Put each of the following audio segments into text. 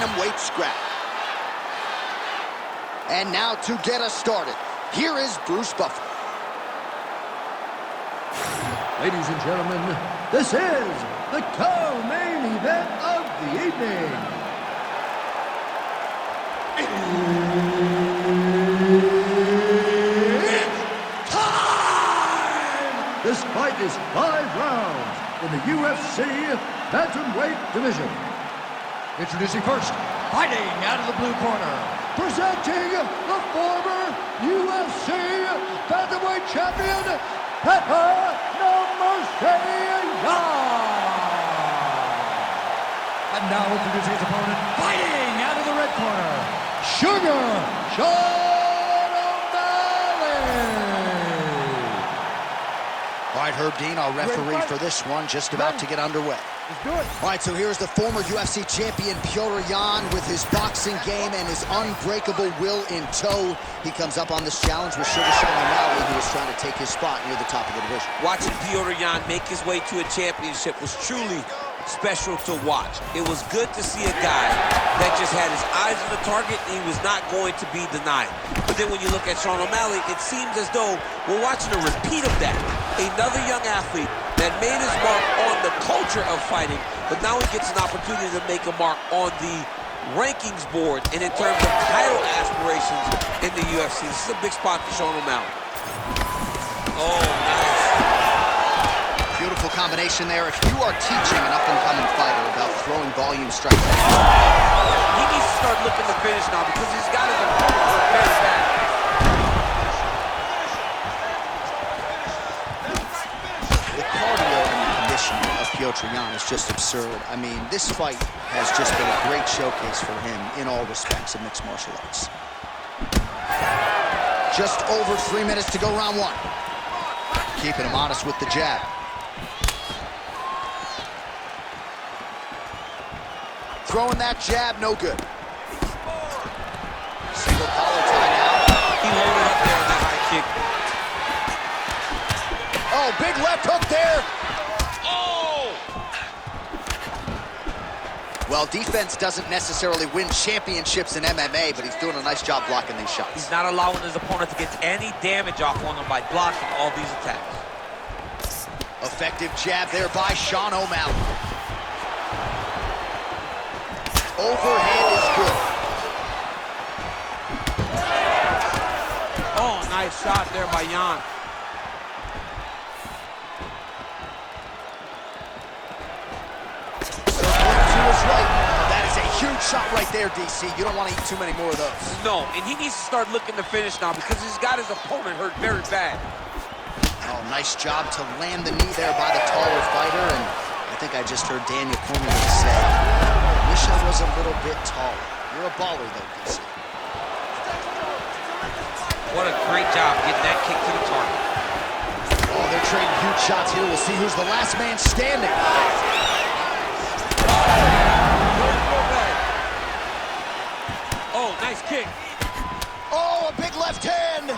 bantamweight scrap. And now to get us started, here is Bruce Buffer. Ladies and gentlemen, this is the co-main event of the evening. It's time! This fight is 5 rounds in the UFC bantamweight division. Introducing first, fighting out of the blue corner, presenting the former UFC bantamweight champion, Petr And now introducing his opponent, fighting out of the red corner, Sugar Sean O'Malley. All right, Herb Dean, our referee for this one, just about to get underway. Let's do it. All right, so here's the former UFC champion, Petr with his boxing game and his unbreakable will in tow. He comes up on this challenge with Sugar Sean O'Malley, who is trying to take his spot near the top of the division. Watching Petr make his way to a championship was truly special to watch. It was good to see a guy that just had his eyes on the target and he was not going to be denied. But then when you look at Sean O'Malley, it seems as though we're watching a repeat of that. Another young athlete that made his mark on the culture of fighting, but now he gets an opportunity to make a mark on the rankings board and in terms of title aspirations in the UFC. This is a big spot for Sean O'Malley. Oh, nice. Beautiful combination there. If you are teaching an up-and-coming fighter about throwing volume strikes, he needs to start looking to finish now because he's got his opponent very bad. The cardio and the conditioning of Petr is just absurd. I mean, this fight has just been a great showcase for him in all respects of mixed martial arts. Just over 3 minutes to go round one. Keeping him honest with the jab. Throwing that jab, no good. Single collar tie now. He loaded up there on that high kick. Oh, big left hook there. Oh! Well, defense doesn't necessarily win championships in MMA, but he's doing a nice job blocking these shots. He's not allowing his opponent to get any damage off on him by blocking all these attacks. Effective jab there by Sean O'Malley. Overhand is good. Oh, nice shot there by Jan. Circling to his right. That is a huge shot right there, DC. You don't want to eat too many more of those. No, and he needs to start looking to finish now because he's got his opponent hurt very bad. Oh, nice job to land the knee there by the taller fighter, and I think I just heard Daniel Cormier say, wish I was a little bit taller. You're a baller, though, DC. What a great job getting that kick to the target. Oh, they're trading huge shots here. We'll see who's the last man standing. Oh, nice kick. Oh, a big left hand.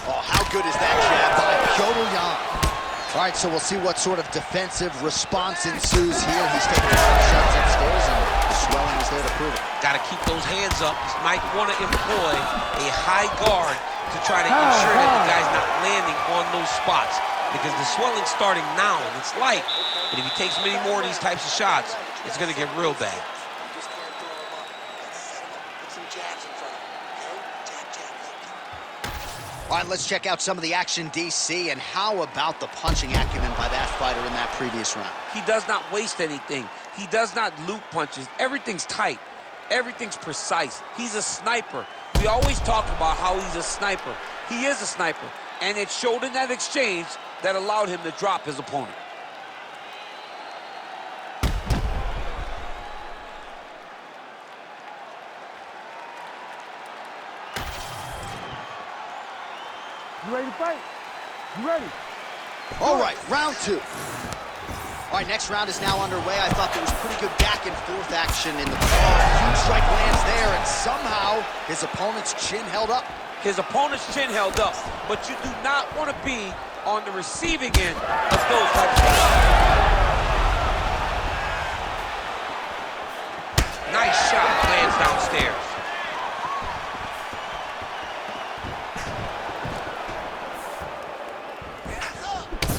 Oh, how good is that jab by Petr? All right, so we'll see what sort of defensive response ensues here. He's taking some shots upstairs, and the swelling is there to prove it. Got to keep those hands up. He might want to employ a high guard to try to ensure that the guy's not landing on those spots because the swelling's starting now, and it's light. But if he takes many more of these types of shots, it's going to get real bad. All right, let's check out some of the action, DC, and how about the punching acumen by that fighter in that previous round? He does not waste anything. He does not loop punches. Everything's tight. Everything's precise. He's a sniper. We always talk about how he's a sniper. He is a sniper, and it showed in that exchange that allowed him to drop his opponent. You ready to fight? You ready? All right, round two. All right, next round is now underway. I thought there was pretty good back and forth action in the huge strike lands there, and somehow his opponent's chin held up. His opponent's chin held up, but you do not want to be on the receiving end of those types of things. Nice shot, lands downstairs.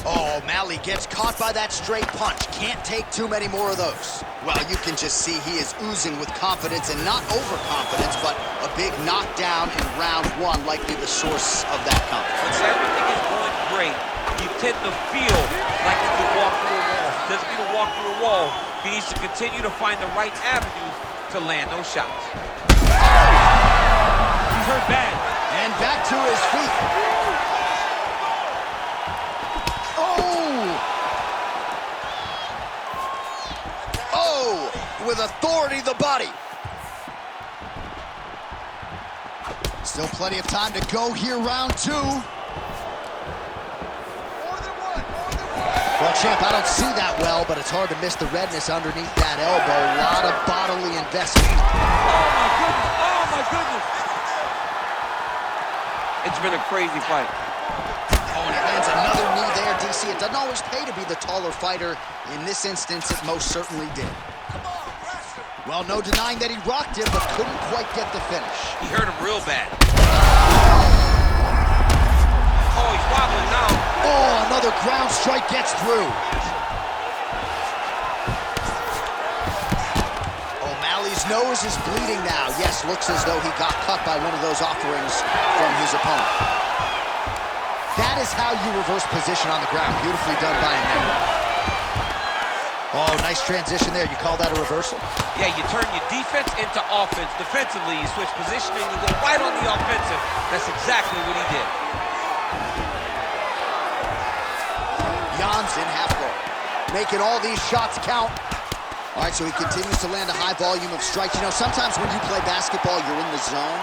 Oh, Malley gets caught by that straight punch. Can't take too many more of those. Well, you can just see he is oozing with confidence, and not overconfidence, but a big knockdown in round one, likely the source of that confidence. Once everything is going great, you tend to feel like you can walk through a wall. He doesn't need to walk through a wall. He needs to continue to find the right avenues to land those shots. He's hurt bad. And back to his feet. With authority, the body. Still plenty of time to go here, round two. Well, champ, I don't see that well, but it's hard to miss the redness underneath that elbow. A lot of bodily investment. Oh, my goodness. Oh, my goodness. It's been a crazy fight. Oh, and he lands another knee there, DC. It doesn't always pay to be the taller fighter. In this instance, it most certainly did. Well, no denying that he rocked him, but couldn't quite get the finish. He hurt him real bad. Oh, he's wobbling now. Oh, another ground strike gets through. O'Malley's nose is bleeding now. Yes, looks as though he got cut by one of those offerings from his opponent. That is how you reverse position on the ground. Beautifully done by him. Oh, nice transition there. You call that a reversal? Yeah, you turn your defense into offense. Defensively, you switch positioning, you go right on the offensive. That's exactly what he did. Jan's in half guard, making all these shots count. All right, so he continues to land a high volume of strikes. You know, sometimes when you play basketball, you're in the zone.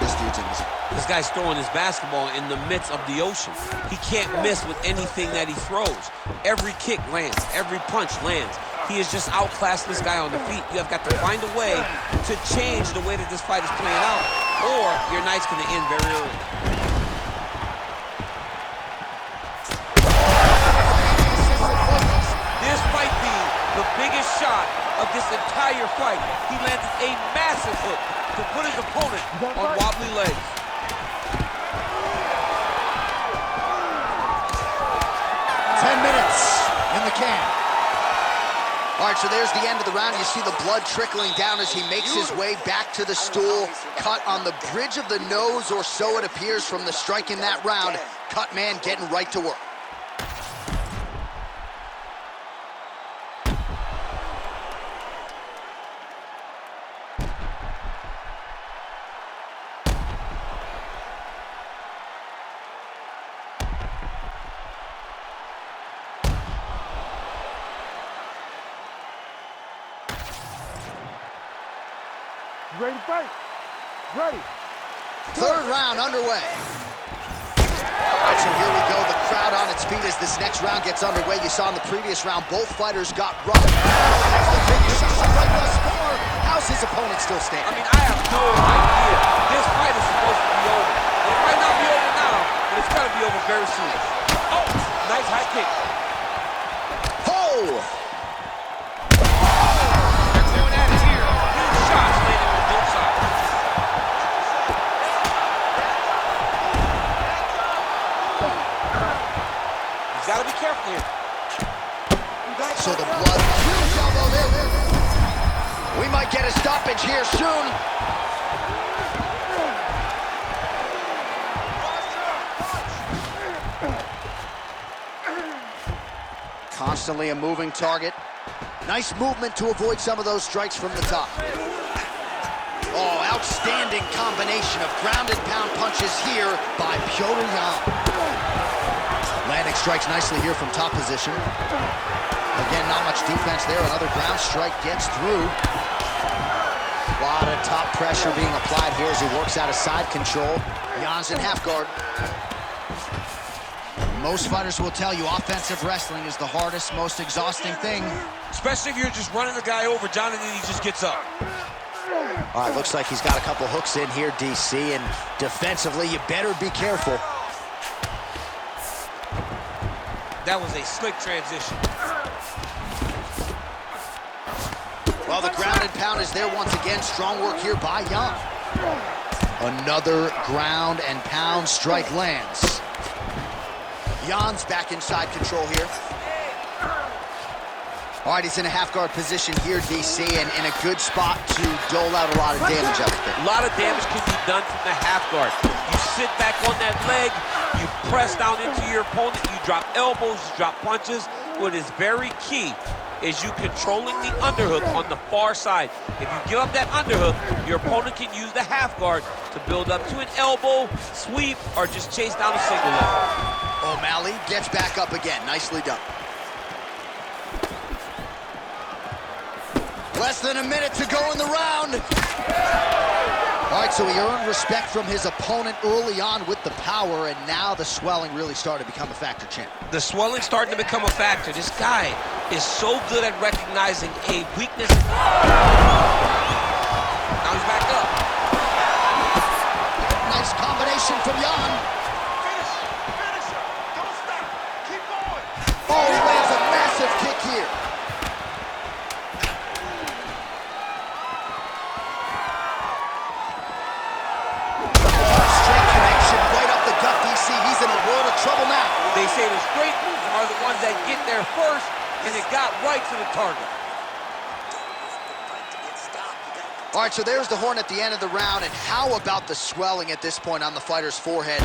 This dude's in the zone. This guy's throwing his basketball in the midst of the ocean. He can't miss with anything that he throws. Every kick lands. Every punch lands. He has just outclassed this guy on the feet. You have got to find a way to change the way that this fight is playing out, or your night's going to end very early. This might be the biggest shot of this entire fight. He landed a massive hook to put his opponent on wobbly legs. In the can. All right, so there's the end of the round. You see the blood trickling down as he makes his way back to the stool. Cut on the bridge of the nose, or so it appears from the strike in that round. Cut man getting right to work. Ready to fight? Ready. Third round underway. All right, so here we go. The crowd on its feet as this next round gets underway. You saw in the previous round, both fighters got rough. That's the finish. Right thus far. How's his opponent still standing? I mean, I have no idea. This fight is supposed to be over. It might not be over now, but it's got to be over very soon. Oh, nice high kick. Oh! Gotta be careful here. So the blood, huge elbow there. We might get a stoppage here soon. Constantly a moving target. Nice movement to avoid some of those strikes from the top. Oh, outstanding combination of ground and pound punches here by Petr. Landing strikes nicely here from top position. Again, not much defense there. Another ground strike gets through. A lot of top pressure being applied here as he works out of side control. Jan's in half guard. Most fighters will tell you offensive wrestling is the hardest, most exhausting thing. Especially if you're just running the guy over, John, and then he just gets up. All right, looks like he's got a couple hooks in here, DC, and defensively, you better be careful. That was a slick transition. Well, the ground and pound is there once again. Strong work here by Jan. Another ground and pound strike lands. Jan's back inside control here. All right, he's in a half-guard position here, DC, and in a good spot to dole out a lot of damage out there. A lot of damage can be done from the half guard. You sit back on that leg, you press down into your opponent, you drop elbows, you drop punches. What is very key is you controlling the underhook on the far side. If you give up that underhook, your opponent can use the half guard to build up to an elbow, sweep, or just chase down a single leg. O'Malley gets back up again. Nicely done. Less than a minute to go in the round. All right, so he earned respect from his opponent early on with the power, and now the swelling really started to become a factor, champ. The swelling starting to become a factor. This guy is so good at recognizing a weakness. Now he's back up. Nice combination from Jan. Finish him. Don't stop. Keep going. Oh, he lands a massive kick here. Straight connection right up the gut, DC. He's in a world of trouble now. They say the straight moves are the ones that get there first, and it got right to the target. All right, so there's the horn at the end of the round, and how about the swelling at this point on the fighter's forehead?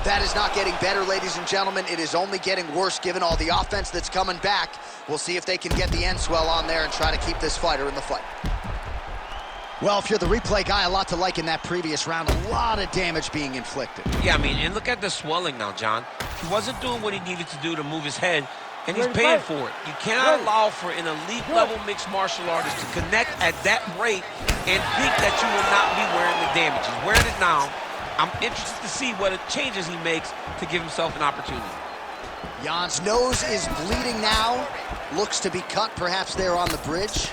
That is not getting better, ladies and gentlemen. It is only getting worse given all the offense that's coming back. We'll see if they can get the end swell on there and try to keep this fighter in the fight. Well, if you're the replay guy, a lot to like in that previous round. A lot of damage being inflicted. Yeah, I mean, and look at the swelling now, John. He wasn't doing what he needed to do to move his head, and he's paying for it. You cannot allow for an elite-level mixed martial artist to connect at that rate and think that you will not be wearing the damage. He's wearing it now. I'm interested to see what changes he makes to give himself an opportunity. Jan's nose is bleeding now. Looks to be cut, perhaps there on the bridge.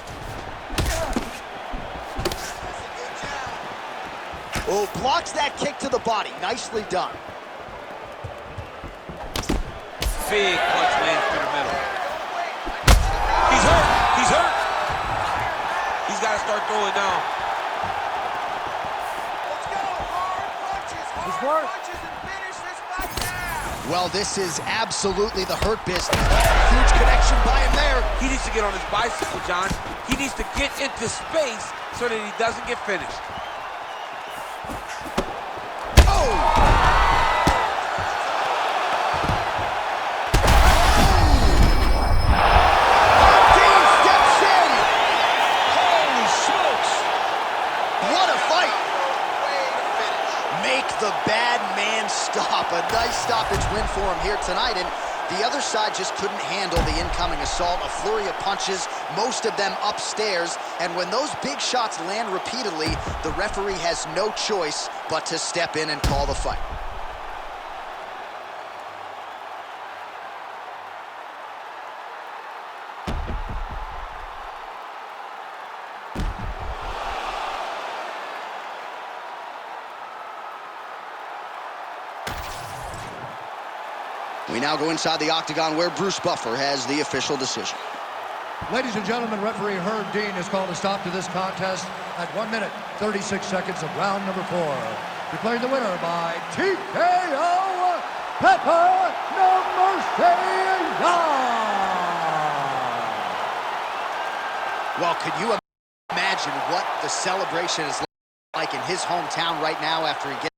Oh, blocks that kick to the body. Nicely done. Big punch lands through the middle. He's hurt. He's hurt. He's got to start throwing down. Let's go. Hard punches and finish this fight now. Well, this is absolutely the hurt business. Huge connection by him there. He needs to get on his bicycle, John. He needs to get into space so that he doesn't get finished. The bad man stop. A nice stoppage win for him here tonight, and the other side just couldn't handle the incoming assault. A flurry of punches, most of them upstairs, and when those big shots land repeatedly, the referee has no choice but to step in and call the fight. We now go inside the octagon where Bruce Buffer has the official decision. Ladies and gentlemen, referee Herb Dean has called a stop to this contest at 1 minute, 36 seconds of round number 4. Declaring the winner by TKO, Petr Well, could you imagine what the celebration is like in his hometown right now after he gets